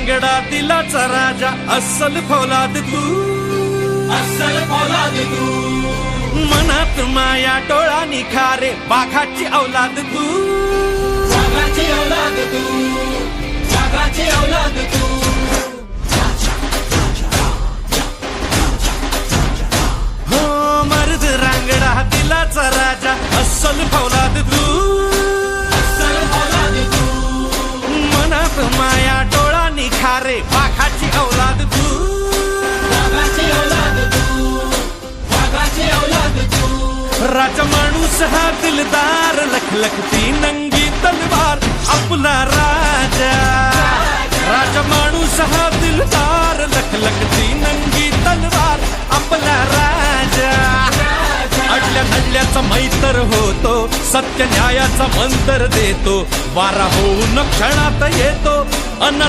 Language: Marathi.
गडा दिलाचा राजा अस्सल फौलाद तू, अस्सल फौलाद तू, मनात माया डोळा निखारे बाघाची औलाद तू, वाघाची औलाद तू, वाघाची औलाद तू. हो मर्द रांगडा दिलाचा राजा अस्सल फौलाद तू, अस्सल फौलाद तू, मनात माया डोळा निखारे बाघाची औलाद तू, वाघाची औलाद तू, वाघाची औलाद तू. राजा माणूस हा दिलदार लखलखती नंगी तलवार आपला राजा, राजा माणूस हा दिलदार लखलखती नंगी तलवार आपला राजा. अडल्या नडल्याचा मैत्र होतो, सत्य न्यायाचा मंत्र देतो, वारा होऊन क्षणात येतो अन